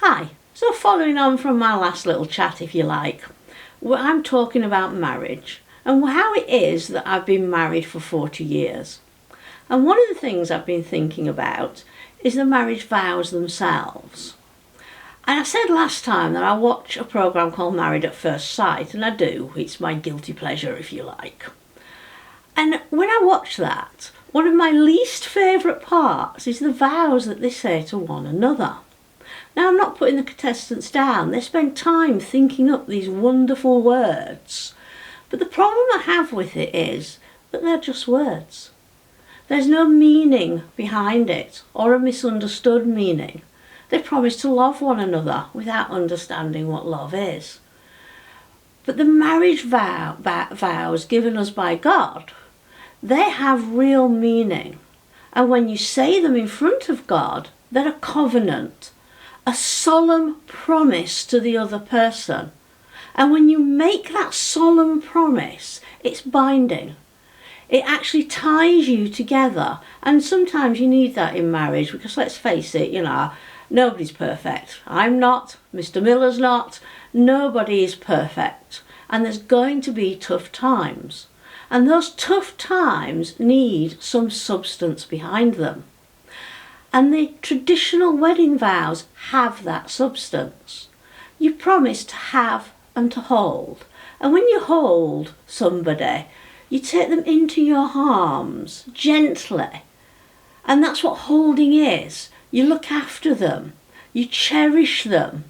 Hi, so following on from my last little chat, if you like, I'm talking about marriage and how it is that I've been married for 40 years. And one of the things I've been thinking about is the marriage vows themselves. And I said last time that I watch a programme called Married at First Sight, and I do, it's my guilty pleasure if you like. And when I watch that, one of my least favourite parts is the vows that they say to one another. Now, I'm not putting the contestants down, they spend time thinking up these wonderful words. But the problem I have with it is that they're just words. There's no meaning behind it, or a misunderstood meaning. They promise to love one another without understanding what love is. But the marriage vows given us by God, they have real meaning. And when you say them in front of God, they're a covenant, a solemn promise to the other person. And when you make that solemn promise, it's binding. It actually ties you together. And sometimes you need that in marriage because, let's face it, nobody's perfect. I'm not, Mr. Miller's not, nobody is perfect. And there's going to be tough times. And those tough times need some substance behind them. And the traditional wedding vows have that substance. You promise to have and to hold. And when you hold somebody, you take them into your arms gently. And that's what holding is. You look after them. You cherish them.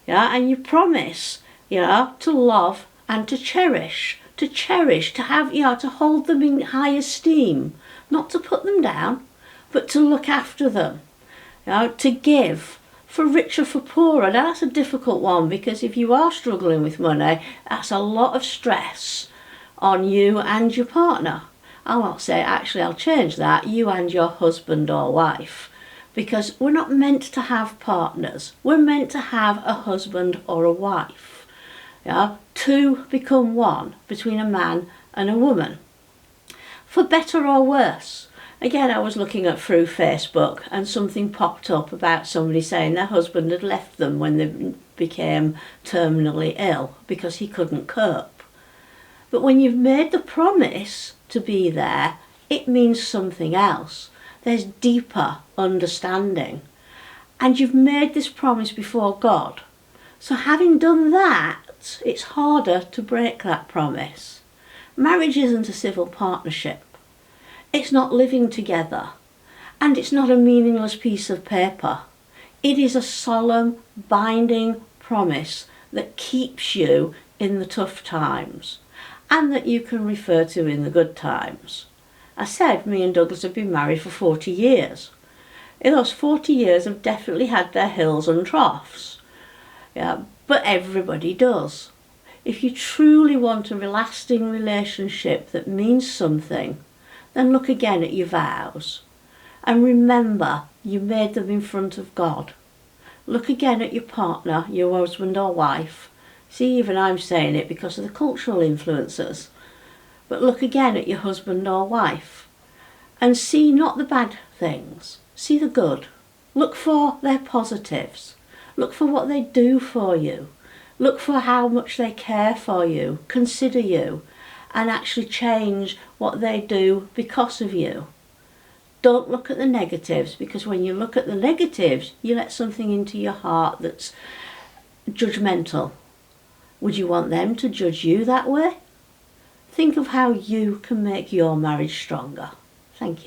And you promise, to love and to cherish. To cherish, to have, to hold them in high esteem. Not to put them down, but to look after them, to give, for rich or for poorer. Now that's a difficult one because if you are struggling with money, that's a lot of stress on you and your partner. I won't say, actually I'll change that, you and your husband or wife, because we're not meant to have partners. We're meant to have a husband or a wife. Two become one between a man and a woman. For better or worse. Again, I was looking at through Facebook and something popped up about somebody saying their husband had left them when they became terminally ill because he couldn't cope. But when you've made the promise to be there, it means something else. There's deeper understanding. And you've made this promise before God. So having done that, it's harder to break that promise. Marriage isn't a civil partnership. It's not living together, and it's not a meaningless piece of paper. It is a solemn, binding promise that keeps you in the tough times and that you can refer to in the good times. I said me and Douglas have been married for 40 years. In those 40 years have definitely had their hills and troughs. But everybody does. If you truly want a lasting relationship that means something, then look again at your vows and remember you made them in front of God. Look again at your partner, your husband or wife. See, even I'm saying it because of the cultural influences. But look again at your husband or wife and see not the bad things, see the good. Look for their positives. Look for what they do for you. Look for how much they care for you, consider you, and actually change what they do because of you. Don't look at the negatives, because when you look at the negatives, you let something into your heart that's judgmental. Would you want them to judge you that way? Think of how you can make your marriage stronger. Thank you.